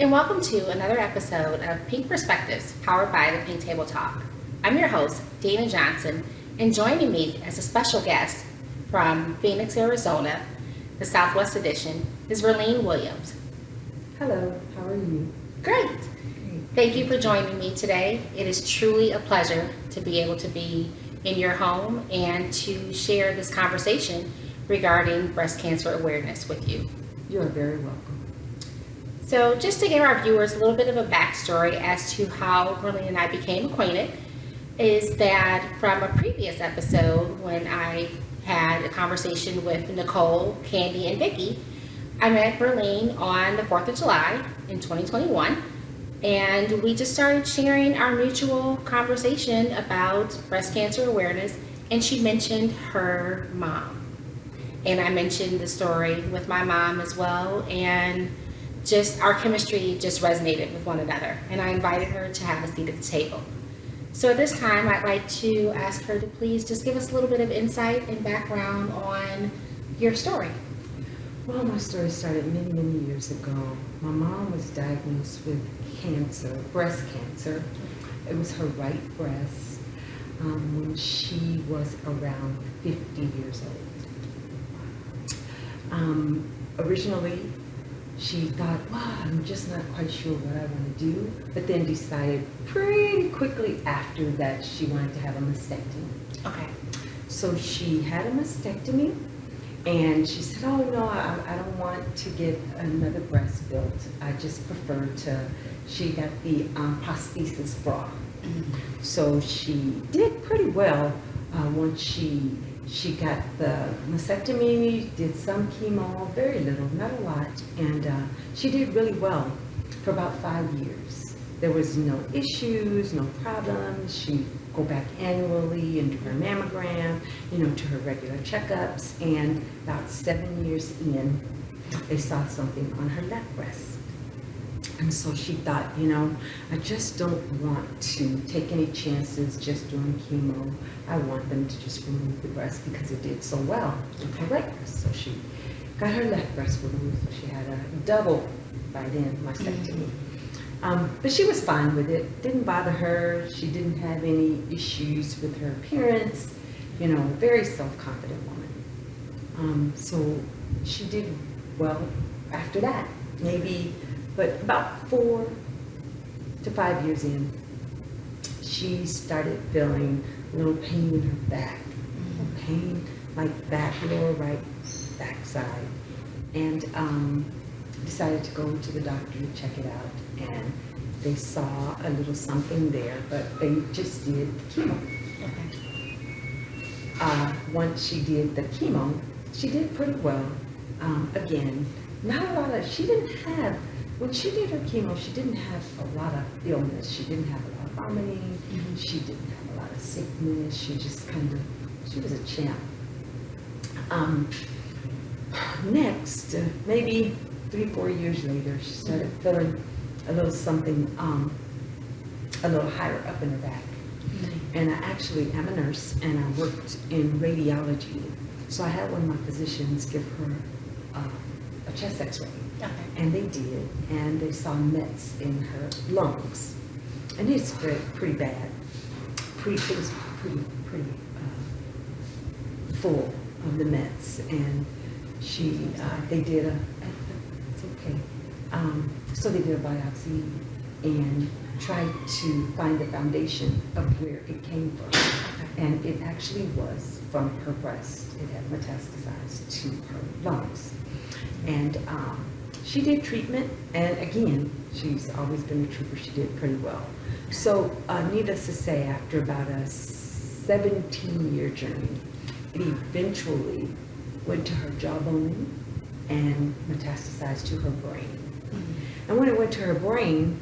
and welcome to another episode of Pink Perspectives, powered by the Pink Table Talk. I'm your host, Dana Johnson, and joining me as a special guest from Phoenix, Arizona, the Southwest Edition, is Verleane Williams. Hello, how are you? Great. Thank you for joining me today. It is truly a pleasure to be able to be in your home and to share this conversation regarding breast cancer awareness with you. You are very welcome. So just to give our viewers a little bit of a backstory as to how Verleane and I became acquainted, is that from a previous episode when I had a conversation with Nicole, Candy, and Vicki, I met Verleane on the 4th of July in 2021, and we just started sharing our mutual conversation about breast cancer awareness, and she mentioned her mom. And I mentioned the story with my mom as well, and just our chemistry just resonated with one another, and I invited her to have a seat at the table. So at this time, I'd like to ask her to please just give us a little bit of insight and background on your story. Well, my story started many, many years ago. My mom was diagnosed with cancer, breast cancer. It was her right breast when she was around 50 years old. Originally, she thought, wow, I'm just not quite sure what I want to do, but then decided pretty quickly after that she wanted to have a mastectomy. Okay. So she had a mastectomy, and she said, oh no, I don't want to get another breast built. I just prefer to, she got the prosthesis bra. Mm-hmm. So she did pretty well once she got the mastectomy, did some chemo, very little, not a lot, and she did really well for about 5 years. There was no issues, no problems. She'd go back annually and do her mammogram, to her regular checkups, and about 7 years in, they saw something on her left breast. And so she thought, I just don't want to take any chances just doing chemo. I want them to just remove the breast because it did so well with her right breast. So she got her left breast removed. So she had a double by then mastectomy. But she was fine with it. Didn't bother her. She didn't have any issues with her appearance. Very self-confident woman. So she did well after that. But about 4 to 5 years in, she started feeling a little pain in her back. Pain like back, lower right backside. And decided to go to the doctor to check it out. And they saw a little something there, but they just did chemo. Okay. Once she did the chemo, she did pretty well. Again, not a lot of, when she did her chemo, she didn't have a lot of illness. She didn't have a lot of vomiting. Mm-hmm. She didn't have a lot of sickness. She just she was a champ. Next, maybe 3-4 years later, she started feeling a little something, a little higher up in her back. Mm-hmm. And I actually am a nurse, and I worked in radiology. So I had one of my physicians give her a chest x-ray. Okay. And they did, and they saw mets in her lungs, and it spread pretty bad. It was pretty full of the mets, and they did it's okay. So they did a biopsy and tried to find the foundation of where it came from, and it actually was from her breast. It had metastasized to her lungs, and she did treatment, and again, she's always been a trooper. She did pretty well. So needless to say, after about a 17-year journey, it eventually went to her jawbone and metastasized to her brain. Mm-hmm. And when it went to her brain,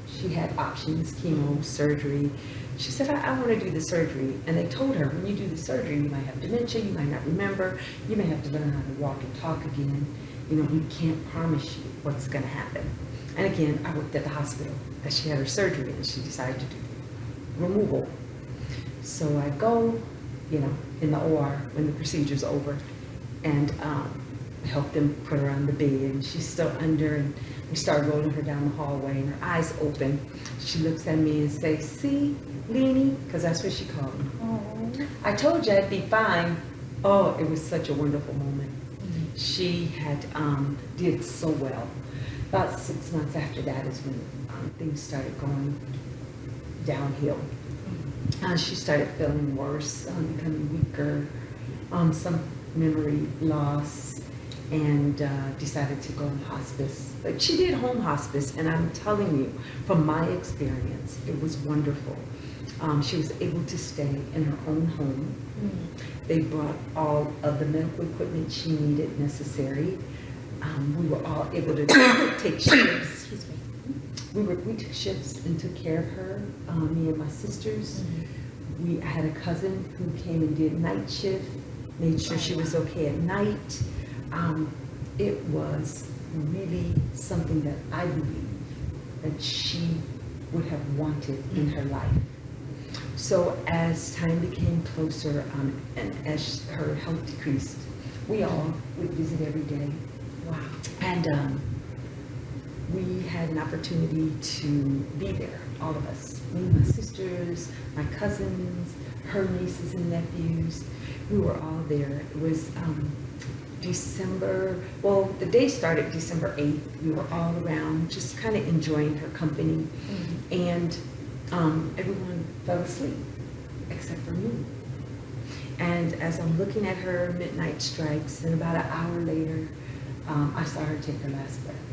she had options, chemo, surgery. She said, I want to do the surgery. And they told her, when you do the surgery, you might have dementia, you might not remember, you may have to learn how to walk and talk again. We can't promise you what's going to happen. And again, I worked at the hospital that she had her surgery, and she decided to do removal. So I go, in the OR when the procedure's over, and helped them put her on the bed, and she's still under, and we start rolling her down the hallway, and her eyes open. She looks at me and says, "See, Leanie," because that's what she called me. Oh. "I told you I'd be fine." Oh, it was such a wonderful moment. She had did so well. About 6 months after that is when things started going downhill. She started feeling worse, becoming weaker, some memory loss, and decided to go in hospice. But she did home hospice, and I'm telling you, from my experience, it was wonderful. She was able to stay in her own home. They brought all of the medical equipment she needed necessary. We were all able to take shifts. Excuse me. We took shifts and took care of her, me and my sisters. I had a cousin who came and did night shift, made sure she was okay at night. It was really something that I believe that she would have wanted in her life. So as time became closer, and as her health decreased, we all would visit every day. Wow. And we had an opportunity to be there, all of us. Me, my sisters, my cousins, her nieces and nephews. We were all there. It was December, well, the day started December 8th. We were all around, just kind of enjoying her company. And everyone fell asleep, except for me. And as I'm looking at her, midnight strikes, and about an hour later, I saw her take her last breath.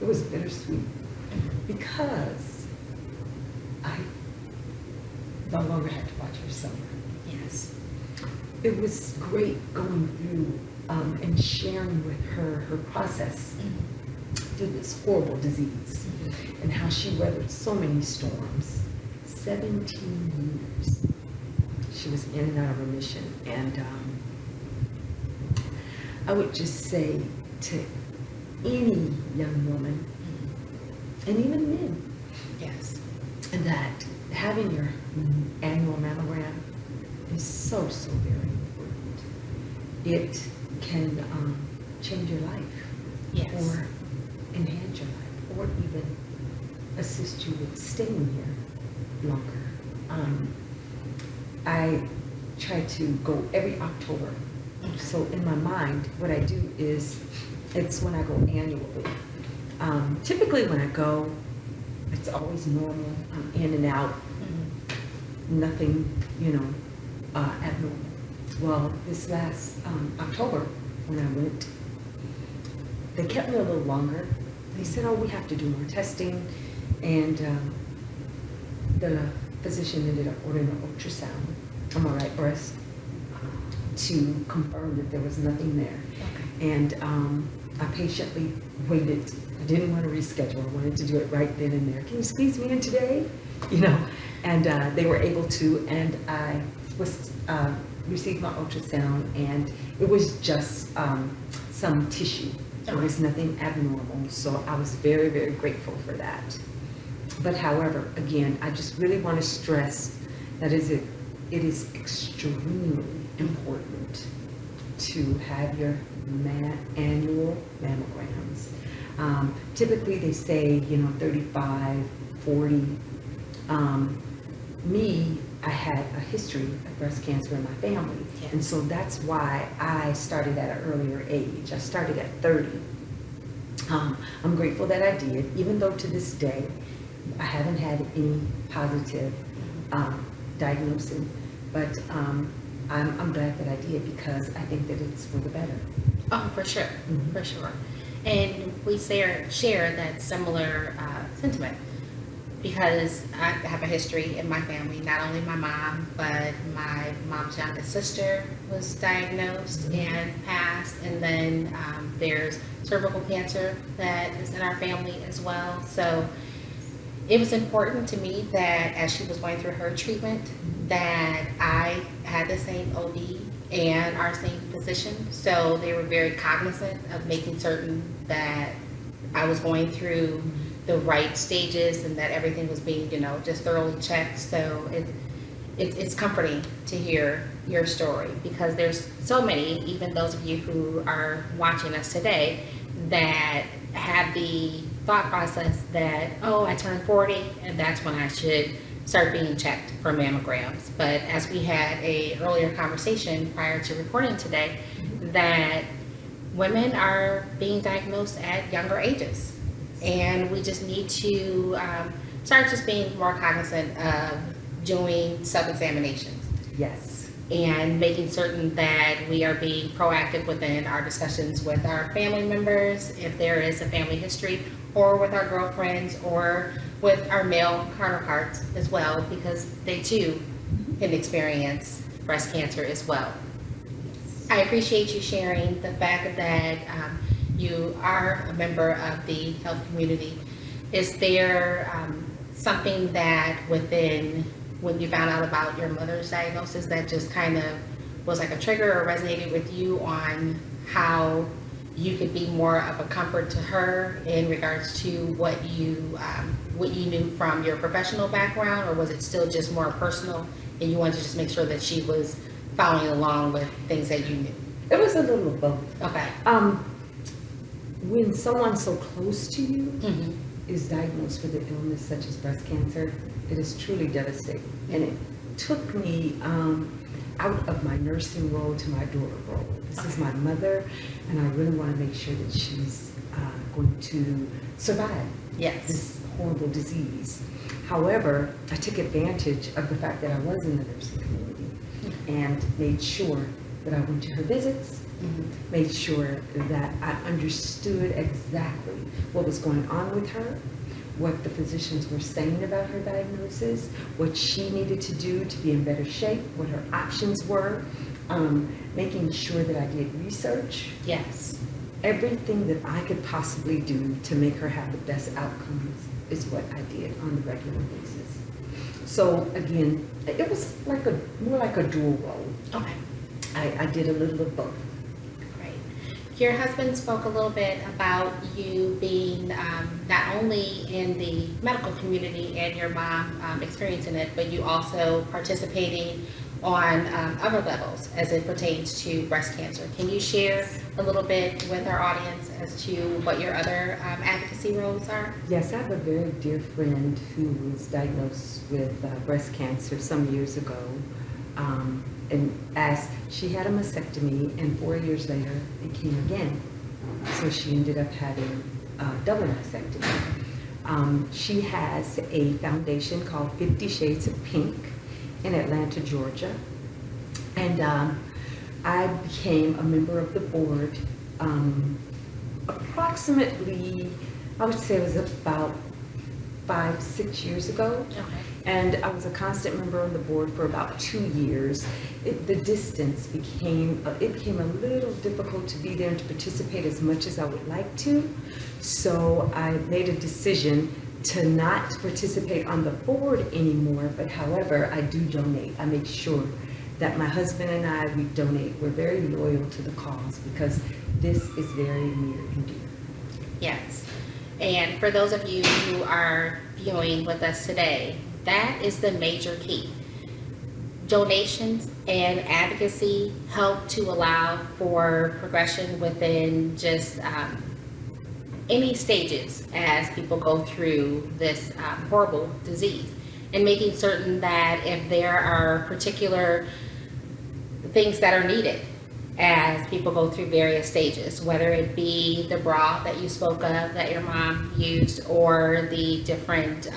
It was bittersweet because I no longer had to watch her suffer. Yes. It was great going through and sharing with her process through this horrible disease and how she weathered so many storms. 17 years she was in and out of remission, and I would just say to any young woman, and even men, Yes. that having your annual mammogram is so very important. It can change your life, Yes. or enhance your life, or even assist you with staying here longer. I try to go every October. So in my mind, what I do is, it's when I go annually. Typically when I go, it's always normal. I'm in and out. Nothing, abnormal. Well, this last October, when I went, they kept me a little longer. They said, "Oh, we have to do more testing," and the physician ended up ordering an ultrasound on my right breast to confirm that there was nothing there. Okay. And I patiently waited. I didn't want to reschedule. I wanted to do it right then and there. "Can you squeeze me in today?" And they were able to, and I was received my ultrasound, and it was just some tissue. There was nothing abnormal, so I was very grateful for that. But however, again, I just really want to stress that it is extremely important to have your annual mammograms. Typically they say, 35, 40. Me, I had a history of breast cancer in my family. Yes. And so that's why I started at an earlier age. I started at 30. I'm grateful that I did, even though to this day, I haven't had any positive diagnosis, but I'm glad that I did, because I think that it's for the better. Oh, for sure, Mhm. for sure. And we share that similar sentiment, because I have a history in my family. Not only my mom, but my mom's youngest sister was diagnosed and passed, and then there's cervical cancer that is in our family as well. So it was important to me that as she was going through her treatment, that I had the same OB and our same physician. So they were very cognizant of making certain that I was going through the right stages and that everything was being, just thoroughly checked. So it's comforting to hear your story, because there's so many, even those of you who are watching us today, that have the thought process that, oh, I turned 40 and that's when I should start being checked for mammograms. But as we had a earlier conversation prior to recording today, that women are being diagnosed at younger ages, and we just need to start just being more cognizant of doing self-examinations Yes. and making certain that we are being proactive within our discussions with our family members, if there is a family history, or with our girlfriends, or with our male counterparts as well, because they too can experience breast cancer as well. I appreciate you sharing the fact that you are a member of the health community. Is there something that within, when you found out about your mother's diagnosis, that just kind of was like a trigger or resonated with you on how you could be more of a comfort to her in regards to what you knew from your professional background, or was it still just more personal and you wanted to just make sure that she was following along with things that you knew? It was a little of both. Okay. When someone so close to you Mm-hmm. is diagnosed with an illness such as breast cancer, it is truly devastating. And it took me out of my nursing role to my daughter role. This is my mother, and I really want to make sure that she's going to survive Yes. this horrible disease. However, I took advantage of the fact that I was in the nursing community and made sure that I went to her visits, Mm-hmm. made sure that I understood exactly what was going on with her, what the physicians were saying about her diagnosis, what she needed to do to be in better shape, what her options were, making sure that I did research, Yes. everything that I could possibly do to make her have the best outcomes is what I did on the regular basis. So again, it was like more like a dual role. Okay. I did a little of both. Great. Your husband spoke a little bit about you being not only in the medical community and your mom experiencing it, but you also participating on other levels as it pertains to breast cancer. Can you share a little bit with our audience as to what your other advocacy roles are? Yes, I have a very dear friend who was diagnosed with breast cancer some years ago. And as she had a mastectomy, and 4 years later it came again. So she ended up having a double mastectomy. She has a foundation called 50 Shades of Pink in Atlanta, Georgia. And I became a member of the board approximately, I would say it was about 5-6 years ago. Okay. And I was a constant member on the board for about 2 years. The distance became a little difficult to be there and to participate as much as I would like to. So I made a decision to not participate on the board anymore, but however, I do donate. I make sure that my husband and I, we donate. We're very loyal to the cause because this is very near and dear. Yes. And for those of you who are viewing with us today, that is the major key. Donations and advocacy help to allow for progression within just any stages as people go through this horrible disease, and making certain that if there are particular things that are needed as people go through various stages, whether it be the bra that you spoke of that your mom used, or the different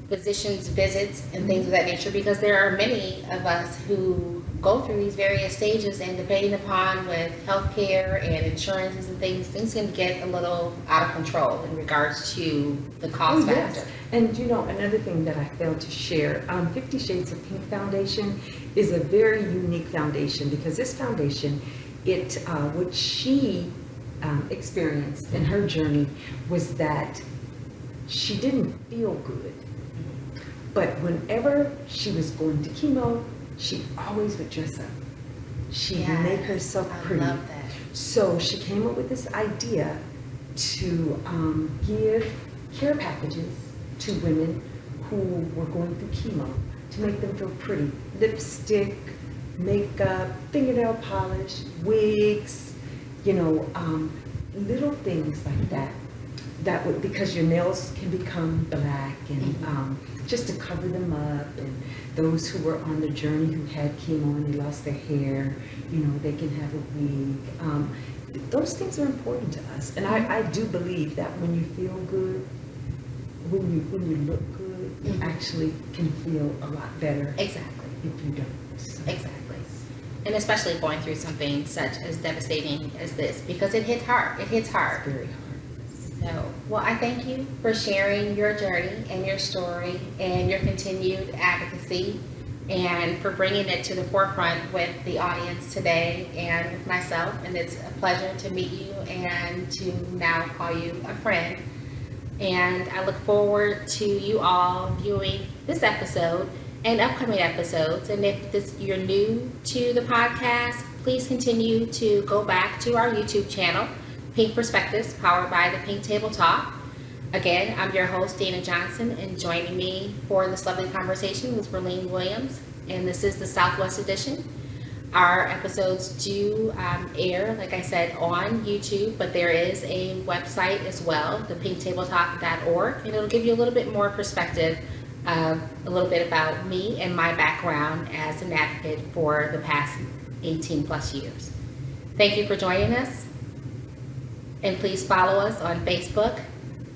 physicians' visits and things of that nature, because there are many of us who go through these various stages, and depending upon with healthcare and insurances and things can get a little out of control in regards to the cost factor. And you know, another thing that I failed to share, 50 Shades of Pink Foundation is a very unique foundation, because this foundation, what she experienced in her journey was that she didn't feel good. But whenever she was going to chemo, she always would dress up. She'd make herself pretty. I love that. So she came up with this idea to give care packages to women who were going through chemo, to make them feel pretty. Lipstick, makeup, fingernail polish, wigs, little things like that. That would, because your nails can become black, and just to cover them up. And those who were on the journey who had chemo and they lost their hair, they can have a wig. Those things are important to us, and I do believe that when you feel good, when you look good, you actually can feel a lot better. Exactly. If you don't. So. Exactly. And especially going through something such as devastating as this, because it hits hard. It hits hard. It's very hard. So, well, I thank you for sharing your journey and your story and your continued advocacy, and for bringing it to the forefront with the audience today and with myself. And it's a pleasure to meet you and to now call you a friend. And I look forward to you all viewing this episode and upcoming episodes. And if you're new to the podcast, please continue to go back to our YouTube channel, Pink Perspectives, powered by the Pink Table Talk. Again, I'm your host, Dana Johnson, and joining me for this lovely conversation was Verleane Williams, and this is the Southwest Edition. Our episodes do air, like I said, on YouTube, but there is a website as well, thepinktabletalk.org, and it'll give you a little bit more perspective of a little bit about me and my background as an advocate for the past 18 plus years. Thank you for joining us, and please follow us on Facebook,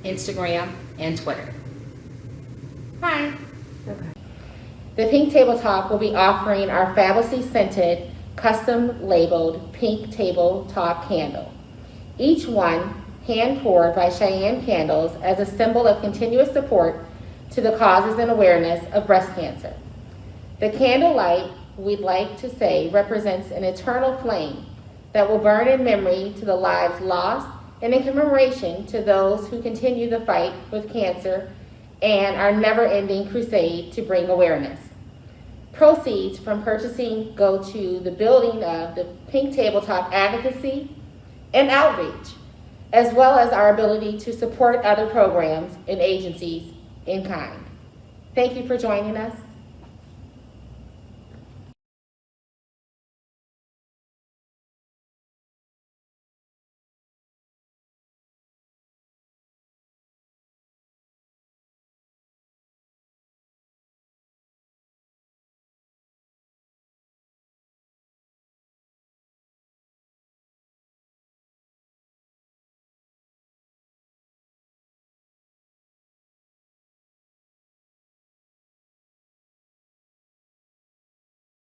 Instagram, and Twitter. Bye. Okay. The Pink Table Talk will be offering our fabulously scented, custom labeled Pink Table Talk candle. Each one hand poured by Cheyenne Candles as a symbol of continuous support to the causes and awareness of breast cancer. The candle light, we'd like to say, represents an eternal flame that will burn in memory to the lives lost and in commemoration to those who continue the fight with cancer and our never-ending crusade to bring awareness. Proceeds from purchasing go to the building of the Pink Table Talk advocacy and outreach, as well as our ability to support other programs and agencies in kind. Thank you for joining us.